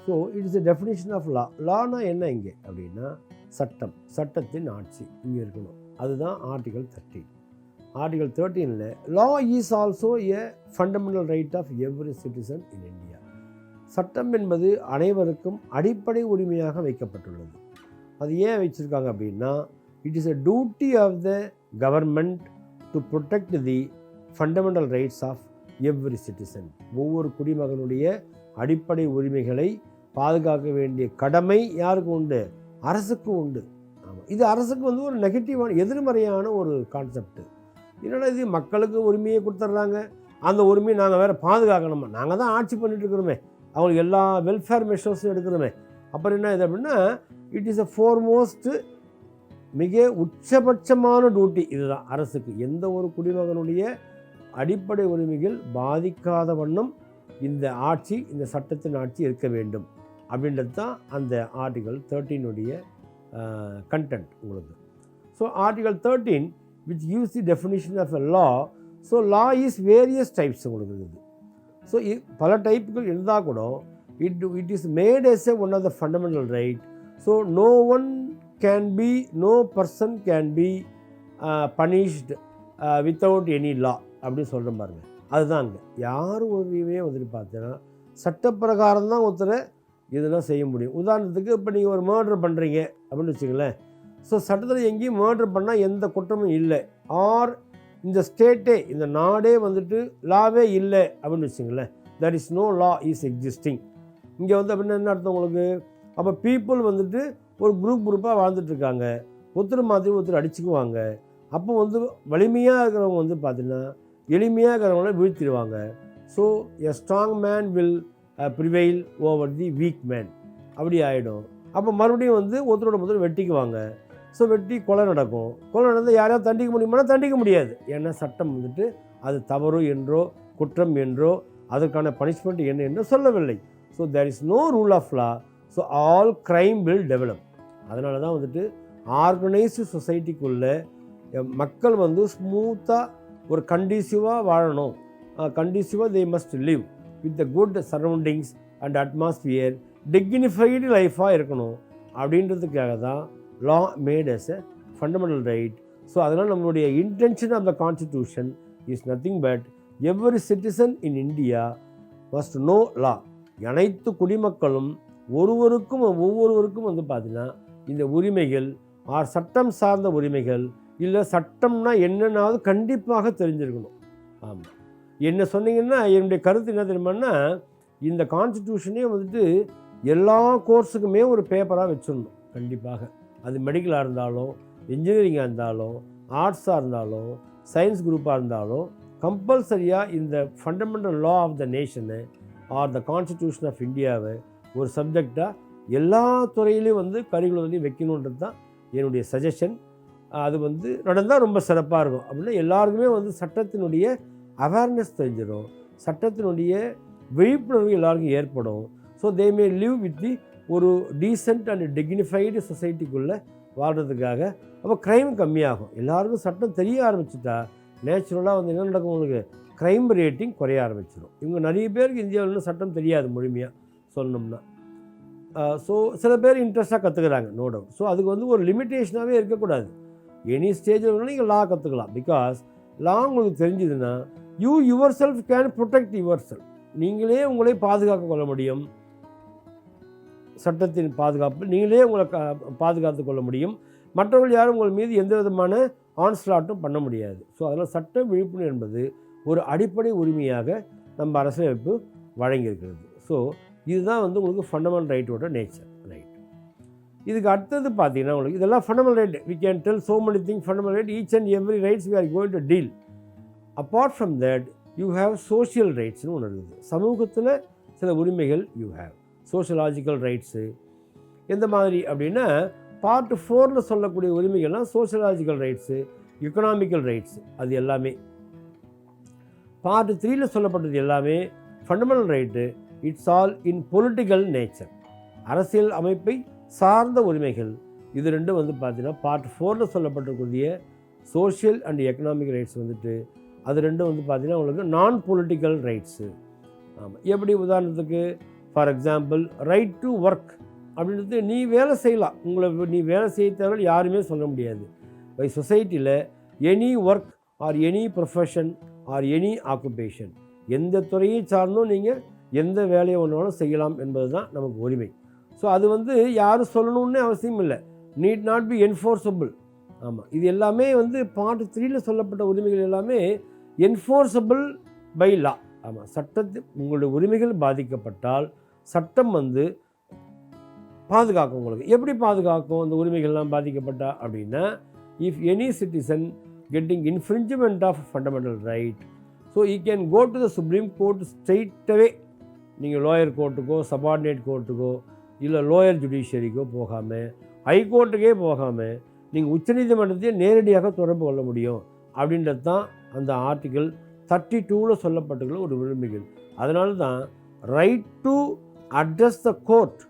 So it is a definition of law. லானா என்ன இங்கே அப்படின்னா சட்டம், சட்டத்தின் ஆட்சி இங்கே இருக்கணும். அதுதான் ஆர்டிகல் 13. ஆர்டிகல் 13ல் law is also a fundamental right of every citizen in India. சட்டம் என்பது அனைவருக்கும் அடிப்படை உரிமையாக வைக்கப்பட்டுள்ளது. அது ஏன் வச்சுருக்காங்க அப்படின்னா it is a duty of the government to protect the fundamental rights of every citizen. ஒவ்வொரு குடிமகனுடைய அடிப்படை உரிமைகளை பாதுகாக்க வேண்டிய கடமை யாருக்கு உண்டு? அரசுக்கு உண்டு. ஆமாம், இது அரசுக்கு வந்து ஒரு நெகட்டிவான எதிர்மறையான ஒரு கான்செப்ட். என்னடா இது, மக்களுக்கு உரிமையை கொடுத்துட்றாங்க, அந்த உரிமையை நாங்கள் வேறு பாதுகாக்கணுமா? நாங்கள் தான் ஆட்சி பண்ணிட்டு இருக்கிறோமே, அவங்களுக்கு எல்லா வெல்ஃபேர் மெஷர்ஸும் எடுக்கிறோமே. அப்புறம் என்ன இது அப்படின்னா இட் இஸ் அ ஃபோர்மோஸ்ட்டு மிக உச்சபட்சமான டியூட்டி இதுதான் அரசுக்கு. எந்த ஒரு குடிமகனுடைய அடிப்படை உரிமைகள் பாதிக்காத வண்ணம் இந்த ஆட்சி, இந்த சட்டத்தின் ஆட்சி இருக்க வேண்டும் அப்படின்றது தான் அந்த ஆர்டிகல் 13 கண்டென்ட் உங்களுக்கு. So article 13 which gives the definition of a law. So law is various types உங்களுக்கு இருக்குது. ஸோ பல டைப்புகள் இருந்தால் கூட it is made as a one of the fundamental right. So no person can be punished without any law அப்படின்னு சொல்கிற பாருங்க. அதுதான் அங்கே யார் உரிமையே வந்துட்டு பார்த்தீங்கன்னா சட்டப்பிரகாரம் தான் ஒருத்தரை இதெல்லாம் செய்ய முடியும். உதாரணத்துக்கு இப்போ நீங்கள் ஒரு மர்டர் பண்ணுறீங்க அப்படின்னு வச்சுங்களேன். ஸோ சட்டத்தில் எங்கேயும் மர்டர் பண்ணால் எந்த குற்றமும் இல்லை, ஆர் இந்த ஸ்டேட்டே, இந்த நாடே வந்துட்டு லாவே இல்லை அப்படின்னு வச்சுங்களேன், there is no law is existing. இங்கே வந்து அப்படின்னா என்ன அர்த்தம் உங்களுக்கு? அப்போ பீப்புள் வந்துட்டு ஒரு குரூப்பாக வாழ்ந்துட்டுருக்காங்க, ஒருத்தர் மாதிரி ஒருத்தர் அடிச்சுக்குவாங்க. அப்போ வந்து வலிமையாக இருக்கிறவங்க வந்து பார்த்திங்கன்னா எளிமையாக இருக்கிறவங்கள வீழ்த்திடுவாங்க. So a strong man will prevail over the weak man அப்படி ஆகிடும். அப்போ மறுபடியும் வந்து ஒருத்தரோட முதல் வெட்டிக்குவாங்க. ஸோ வெட்டி கொலை நடக்கும். கொலை நடந்தால் யாரையாவது தண்டிக்க முடியுமானா தண்டிக்க முடியாது. ஏன்னா சட்டம் வந்துட்டு அது தவறு என்றோ குற்றம் என்றோ அதற்கான பனிஷ்மெண்ட் என்ன என்றோ சொல்லவில்லை. So there is no rule of law. So all crime will develop. அதனால தான் வந்துட்டு ஆர்கனைஸ்டு சொசைட்டிக்குள்ளே மக்கள் வந்து ஸ்மூத்தாக ஒரு கண்டிசிவாக வாழணும். கண்டிசிவாக they must live with the good surroundings and atmosphere, dignified லைஃபாக இருக்கணும். அப்படின்றதுக்காக தான் law made as a fundamental right. So அதனால் நம்மளுடைய intention of the constitution is nothing but every citizen in India must know law. அனைத்து குடிமக்களும் ஒவ்வொருவருக்கும் வந்து பார்த்தீங்கன்னா இந்த உரிமைகள் ஆர் சட்டம் சார்ந்த உரிமைகள் இல்லை சட்டம்னா என்னென்னாவது கண்டிப்பாக தெரிஞ்சிருக்கணும். ஆமாம், என்ன சொன்னீங்கன்னா என்னுடைய கருத்து என்ன தெரியுமான்னா இந்த கான்ஸ்டிடியூஷனே வந்துட்டு எல்லா கோர்ஸுக்குமே ஒரு பேப்பராக வச்சிடணும் கண்டிப்பாக. அது மெடிக்கலாக இருந்தாலும், இன்ஜினியரிங்காக இருந்தாலும், ஆர்ட்ஸாக இருந்தாலும், சயின்ஸ் குரூப்பாக இருந்தாலும் கம்பல்சரியாக இந்த fundamental law of the nation or the constitution of இந்தியாவை ஒரு சப்ஜெக்டாக எல்லா துறையிலையும் வந்து கரிக்குலர்லையும் வைக்கணுன்றது தான் என்னுடைய சஜஷன். அது வந்து நடந்தால் ரொம்ப சிறப்பாக இருக்கும். அப்படின்னா எல்லாருக்குமே வந்து சட்டத்தினுடைய அவேர்னஸ் தெரிஞ்சிடும், சட்டத்தினுடைய விழிப்புணர்வு எல்லாருக்கும் ஏற்படும். So they May live with the ஒரு டீசென்ட் அண்ட் டிக்னிஃபைடு சொசைட்டிக்குள்ளே வாழ்கிறதுக்காக. அப்போ க்ரைம் கம்மியாகும். எல்லாருக்கும் சட்டம் தெரிய ஆரம்பிச்சுட்டா நேச்சுரலாக வந்து என்ன நடக்கும், உங்களுக்கு க்ரைம் ரேட்டிங் குறைய ஆரம்பிச்சிடும். இவங்க நிறைய பேருக்கு இந்தியாவில் சட்டம் தெரியாது முழுமையாக சொல்லணும்னா. ஸோ சில பேர் இன்ட்ரெஸ்ட்டாக கற்றுக்குறாங்க, நோ டவுட். ஸோ அதுக்கு வந்து ஒரு லிமிட்டேஷனாகவே இருக்கக்கூடாது. எனி ஸ்டேஜில் வேணால் நீங்கள் லா கற்றுக்கலாம். பிகாஸ் லா உங்களுக்கு தெரிஞ்சதுன்னா your self can protect your self. நீங்களே உங்களை பாதுகாக்க கொள்ள முடியும். சட்டத்தின் பாதுகாப்பு நீங்களே உங்களை பாதுகாத்து கொள்ள முடியும். மற்றவர்கள் யாரும் உங்கள் மீது எந்த விதமான ஆன்ஸ்லாட்டும் பண்ண முடியாது. ஸோ அதனால் சட்ட விழிப்புணர்வு என்பது ஒரு அடிப்படை உரிமையாக நம்ம அரசியலமைப்பு வழங்கியிருக்கிறது. ஸோ இதுதான் வந்து உங்களுக்கு ஃபண்டமெண்டல் ரைட்டோட நேச்சர். ரைட். இதுக்கு அடுத்தது பார்த்தீங்கன்னா உங்களுக்கு இதெல்லாம் fundamental right. We can tell so many things fundamental right. Each and every rights we are going to deal. Apart from that you have social rights னு ஒன்று இருக்குது. சமூகத்தில் சில உரிமைகள் you have. சோஷியலாஜிக்கல் ரைட்ஸு எந்த மாதிரி அப்படின்னா பார்ட் 4 சொல்லக்கூடிய உரிமைகள்லாம் சோஷியலாஜிக்கல் ரைட்ஸு, எக்கனாமிக்கல் ரைட்ஸு, அது எல்லாமே. பார்ட் 3 சொல்லப்பட்டது எல்லாமே fundamental right. It's all in political nature, அரசியல் அமைப்பை சார்ந்த உரிமைகள். இது ரெண்டும் வந்து பார்த்தீங்கன்னா பார்ட் 4 சொல்லப்பட்டிருக்கூடிய சோஷியல் அண்ட் எக்கனாமிக் ரைட்ஸ் வந்துட்டு அது ரெண்டும் வந்து பார்த்தீங்கன்னா உங்களுக்கு நான் பொலிட்டிக்கல் ரைட்ஸு. ஆமாம், எப்படி உதாரணத்துக்கு for example right to work அப்படின்றது நீ வேலை செய்யலாம், நீ வேலை செய்ய தவிர யாருமே சொல்ல முடியாது. பை சொசைட்டியில் any work or any profession or any occupation, எந்த துறையை சார்ந்தும் நீங்கள் எந்த வேலையை ஒன்றாலும் செய்யலாம் என்பது தான் நமக்கு உரிமை. ஸோ அது யாரும் சொல்லணும்னு அவசியம் இல்லை, நீட் நாட் பி என்ஃபோர்ஸபிள். ஆமாம், இது எல்லாமே பார்ட் 3ல் சொல்லப்பட்ட உரிமைகள் எல்லாமே என்ஃபோர்ஸபிள் பை லா. ஆமாம், சட்டத்தில் உங்களுடைய உரிமைகள் பாதிக்கப்பட்டால் சட்டம் பாதுகாக்கும். உங்களுக்கு எப்படி பாதுகாக்கும் இந்த உரிமைகள்லாம் பாதிக்கப்பட்டா அப்படின்னா, if any citizen getting infringement of fundamental right, so he can go to the supreme court ஸ்ட்ரெயிட்டவே. நீங்கள் லோயர் கோர்ட்டுக்கோ சபார்டினேட் கோர்ட்டுக்கோ இல்லை லோயர் ஜுடிஷியரிக்கோ போகாமல், ஹைகோர்ட்டுக்கே போகாமல் நீங்கள் உச்சநீதிமன்றத்தையே நேரடியாக தொடர்பு கொள்ள முடியும். அப்படின்றது தான் அந்த ஆர்டிகல் 32ல் சொல்லப்பட்டுள்ள ஒரு உரிமைகள். அதனால தான் right to address the court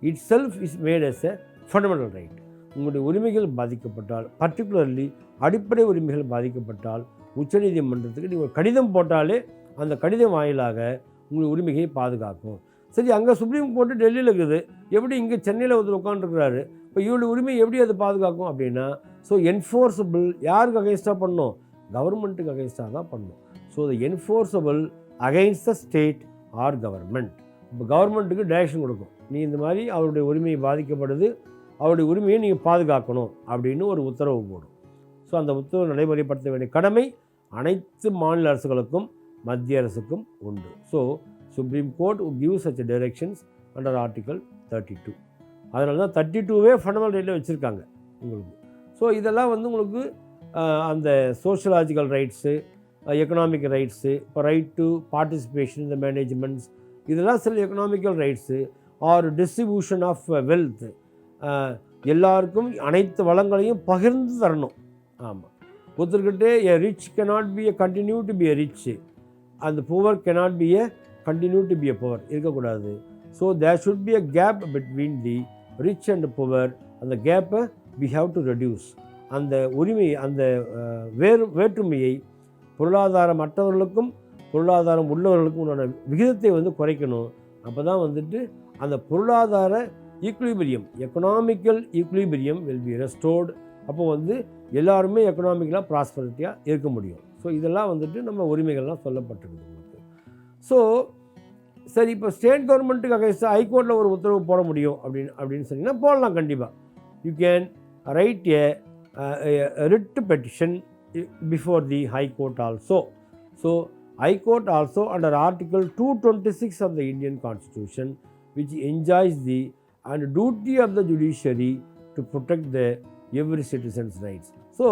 itself is made as a fundamental right. உங்களுடைய உரிமைகள் பாதிக்கப்பட்டால், பர்டிகுலர்லி அடிப்படை உரிமைகள் பாதிக்கப்பட்டால் உச்சநீதிமன்றத்துக்கு நீங்கள் கடிதம் போட்டாலே அந்த கடிதம் வாயிலாக உங்களுடைய உரிமையை பாதுகாக்கும். சரி, அங்கே சுப்ரீம் கோர்ட்டு டெல்லியில் இருக்குது, எப்படி இங்கே சென்னையில் உட்காந்துருக்கிறாரு, இப்போ இவருடைய உரிமை எப்படி அது பாதுகாக்கும் அப்படின்னா, ஸோ என்ஃபோர்ஸபிள் யாருக்கு அகைன்ஸ்டாக பண்ணணும், கவர்மெண்ட்டுக்கு அகைன்ஸ்டாக தான் பண்ணணும். So the enforceable against the state or government. இப்போ கவர்மெண்ட்டுக்கு டைரக்ஷன் கொடுக்கும், நீ இந்த மாதிரி அவருடைய உரிமை பாதிக்கப்படுது, அவருடைய உரிமையை நீங்கள் பாதுகாக்கணும் அப்படின்னு ஒரு உத்தரவு போடும். ஸோ அந்த உத்தரவு நடைமுறைப்படுத்த வேண்டிய கடமை அனைத்து மாநில அரசுகளுக்கும் மத்திய அரசுக்கும் உண்டு. So supreme court give such directions under article 32. அதனால தான் 32வே ஃபண்டமெண்டல் ரைட்டில் வச்சுருக்காங்க உங்களுக்கு. ஸோ இதெல்லாம் உங்களுக்கு அந்த சோஷியலாஜிக்கல் ரைட்ஸு, எக்கனாமிக் ரைட்ஸு, இப்போ ரைட் டு பார்ட்டிசிபேஷன் இந்த மேனேஜ்மெண்ட்ஸ், இதெல்லாம் சில economical rights. Or distribution of wealth, எல்லாருக்கும் அனைத்து வளங்களையும் பகிர்ந்து தரணும். ஆமாம், ஒருத்தர்கிட்டே a rich cannot be a continue to be a rich, அந்த poor cannot be a continue to be a poor, இருக்கக்கூடாது. So there should be a gap between the rich and poor. அந்த கேப்பை வி ஹாவ் டு ரெடியூஸ். அந்த உரிமையை, அந்த வேற்றுமையை பொருளாதாரம் மற்றவர்களுக்கும் பொருளாதாரம் உள்ளவர்களுக்கும் உண்டான விகிதத்தை குறைக்கணும். அப்போ தான் அந்த பொருளாதார equilibrium, economical equilibrium will be restored. அப்போ எல்லாருமே எக்கனாமிக்கலாக ப்ராஸ்பரிட்டியாக இருக்க முடியும். ஸோ இதெல்லாம் நம்ம உரிமைகள்லாம் சொல்லப்பட்டிருக்கு உங்களுக்கு. ஸோ சரி, இப்போ ஸ்டேட் கவர்மெண்ட்டுக்கு அகைன்ஸ்டாக ஹைகோர்ட்டில் ஒரு உத்தரவு போட முடியும் அப்படின்னு சொன்னீங்கன்னா போடலாம் கண்டிப்பாக. You can write a writ petition before the high court also. So high court also under article 226 of the Indian constitution which enjoys the and duty of the judiciary to protect the every citizen's rights. So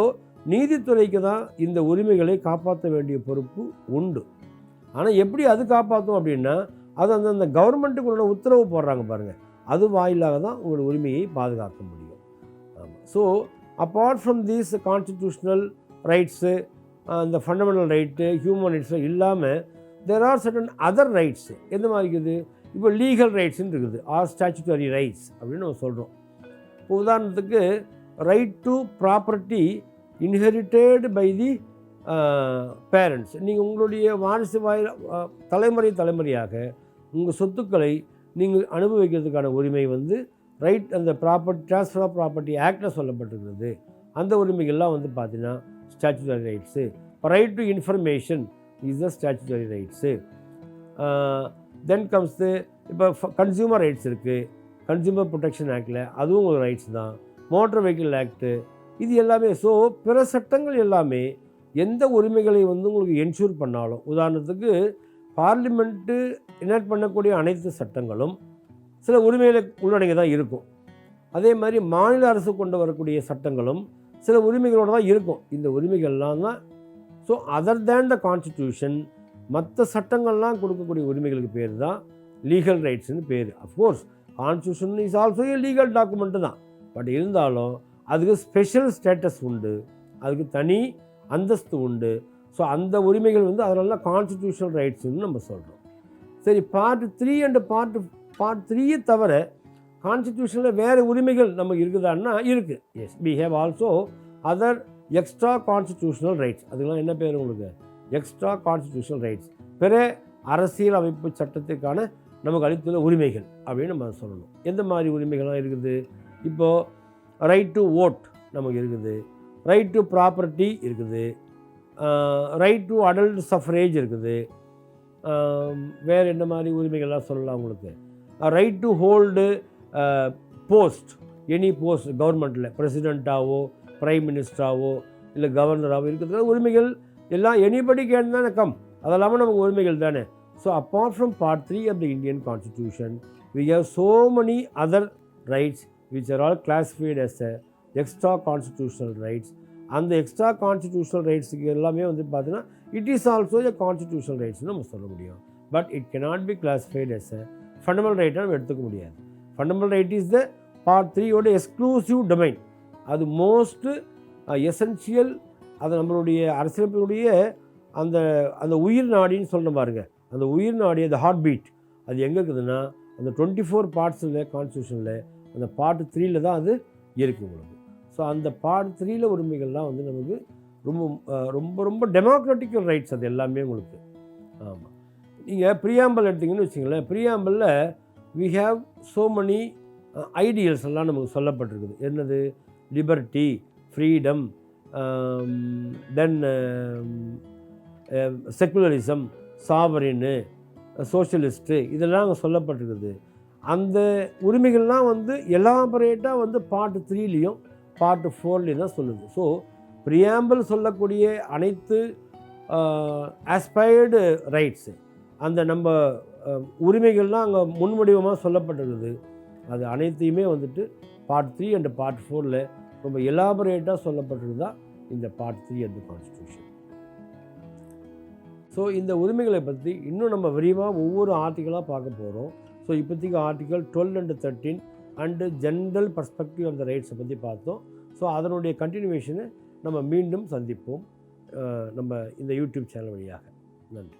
நீதித்துறைக்கு தான் இந்த உரிமைகளை காப்பாற்ற வேண்டிய பொறுப்பு உண்டு. ஆனால் எப்படி அது காப்பாற்றும் அப்படின்னா, அது அந்த கவர்மெண்ட்டுக்குள்ள உத்தரவு போடுறாங்க பாருங்கள், அது வாயிலாக தான் உங்களோட உரிமையை பாதுகாக்க முடியும். ஆமாம். So apart from these constitutional rights, இந்த ஃபண்டமெண்டல் ரைட்டு, ஹியூமன் ரைட்ஸு இல்லாமல் there are certain other rights. எந்த மாதிரி இருக்குது, இப்போ லீகல் ரைட்ஸ்ன்னு இருக்குது, ஆர் ஸ்டாச்சுட்டரி ரைட்ஸ் அப்படின்னு நம்ம சொல்கிறோம். இப்போ உதாரணத்துக்கு right to property inherited by the parents. நீங்கள் உங்களுடைய வாரிசு தலைமுறையாக உங்கள் சொத்துக்களை நீங்கள் அனுபவிக்கிறதுக்கான உரிமை ரைட் அந்த ப்ராப்பர்ட்டி ட்ரான்ஸ்ஃபர் ஆஃப் ப்ராப்பர்ட்டி ஆக்டில் சொல்லப்பட்டிருக்கிறது. அந்த உரிமைகள்லாம் பார்த்தீங்கன்னா ஸ்டாச்சுட்டரி ரைட்ஸு. இப்போ right to information is the statutory rights. Then comes இப்போ கன்சியூமர் ரைட்ஸ் இருக்குது, கன்சியூமர் ப்ரொடெக்ஷன் ஆக்டில், அதுவும் ஒரு ரைட்ஸ் தான். மோட்டர் வெஹிக்கிள் ஆக்டு, இது எல்லாமே. ஸோ பிற சட்டங்கள் எல்லாமே எந்த உரிமைகளை உங்களுக்கு என்ஷூர் பண்ணாலும், உதாரணத்துக்கு பார்லிமெண்ட்டு எனாக்ட் பண்ணக்கூடிய அனைத்து சட்டங்களும் சில உரிமைகளை உள்ளடங்கி தான் இருக்கும். அதே மாதிரி மாநில அரசு கொண்டு வரக்கூடிய சட்டங்களும் சில உரிமைகளோடு தான் இருக்கும். இந்த உரிமைகள்லாம் தான். ஸோ அதர் தேன் த கான்ஸ்டிடியூஷன், மற்ற சட்டங்கள்லாம் கொடுக்கக்கூடிய உரிமைகளுக்கு பேர் தான் லீகல் ரைட்ஸ்னு பேர். Of course constitution is also A legal document தான். பட் இருந்தாலும் அதுக்கு ஸ்பெஷல் ஸ்டேட்டஸ் உண்டு, அதுக்கு தனி அந்தஸ்து உண்டு. ஸோ அந்த உரிமைகள் அதனால கான்ஸ்டிடியூஷனல் ரைட்ஸ்ன்னு நம்ம சொல்கிறோம். சரி, பார்ட் 3 அண்ட் பார்ட் 3 தவிர கான்ஸ்டிடியூஷனில் வேறு உரிமைகள் நமக்கு இருக்குதான்னா இருக்குது. Yes, we have also other extra constitutional rights. அதுக்கெல்லாம் என்ன பேர் உங்களுக்கு, எக்ஸ்ட்ரா கான்ஸ்டிடியூஷனல் ரைட்ஸ். பிற அரசியல் அமைப்பு சட்டத்திற்கான நமக்கு அளித்துள்ள உரிமைகள் அப்படின்னு நம்ம சொல்லணும். எந்த மாதிரி உரிமைகள்லாம் இருக்குது? இப்போது ரைட் டு ஓட் நமக்கு இருக்குது, ரைட் டு ப்ராப்பர்ட்டி இருக்குது, ரைட் டு அடல்ட் சஃப்ரேஜ் இருக்குது. வேறு என்ன மாதிரி உரிமைகள்லாம் சொல்லலாம் உங்களுக்கு? Right to hold post, any post கவர்மெண்ட்டில், பிரசிடெண்ட்டாவோ பிரைம் மினிஸ்டராகவோ இல்லை கவர்னராகவோ இருக்கிறதுல உரிமைகள் எல்லாம் எனிபடி கேன் தானே கம், அதெல்லாமல் நமக்கு உரிமைகள் தானே. So apart from part 3 of the Indian constitution we have so many other rights which are all classified as extra constitutional rights. அந்த எக்ஸ்ட்ரா கான்ஸ்டிடியூஷனல் ரைட்ஸுக்கு எல்லாமே வந்து பார்த்தீங்கன்னா it is also a constitutional ரைட்ஸ்னு நம்ம சொல்ல முடியும். But it cannot be classified as a fundamental ரைட்டாக நம்ம எடுத்துக்க முடியாது. Fundamental right is the part 3யோட எக்ஸ்க்ளூசிவ் டொமைன். அது மோஸ்ட்டு எசென்ஷியல். அது நம்மளுடைய அரசியலமைப்பினுடைய அந்த அந்த உயிர் நாடின்னு சொல்ல பாருங்க. அந்த உயிர் நாடி, அந்த ஹார்ட் பீட், அது எங்கே இருக்குதுன்னா அந்த 24 பார்ட்ஸில் கான்ஸ்டியூஷனில் அந்த பார்ட் 3ல் தான் அது இருக்குது உங்களுக்கு. ஸோ அந்த பார்ட் 3ல் உரிமைகள்லாம் வந்து நமக்கு ரொம்ப ரொம்ப ரொம்ப டெமோக்ராட்டிக்கல் ரைட்ஸ் அது எல்லாமே உங்களுக்கு. ஆமாம், நீங்கள் ப்ரியாம்பிள் எடுத்திங்கன்னு வச்சிங்களேன், ப்ரியாம்பிளில் we have so many ideals எல்லாம் நமக்கு சொல்லப்பட்டிருக்குது. என்னது? Liberty, freedom, then secularism, sovereign, socialist, இதெல்லாம் அங்கே சொல்லப்பட்டிருக்குது. அந்த உரிமைகள்லாம் வந்து எலாபரேட்டாக வந்து பார்ட் 3லேயும் பார்ட் 4லேயும் தான் சொல்லுது. ஸோ ப்ரியாம்பிள் சொல்லக்கூடிய அனைத்து ஆஸ்பயர்டு ரைட்ஸு, அந்த நம்ம உரிமைகள்லாம் அங்கே முன்வடிவமாக சொல்லப்பட்டிருக்குது. அது அனைத்தையுமே வந்துட்டு பார்ட் 3 அண்ட் பார்ட் 4ல் ரொம்ப எலாபரேட்டாக சொல்லப்பட்டிருக்கு தான் இந்த part 3 of the constitution. So இந்த உரிமைகளை பற்றி இன்னும் நம்ம விரிவாக ஒவ்வொரு ஆர்டிக்கலாக பார்க்க போகிறோம். ஸோ இப்போதைக்கு article 12 and 13 and general perspective of the ரைட்ஸை பற்றி பார்த்தோம். ஸோ அதனுடைய கண்டினியூவேஷனை நம்ம மீண்டும் சந்திப்போம் நம்ம இந்த யூடியூப் சேனல் வழியாக. நன்றி.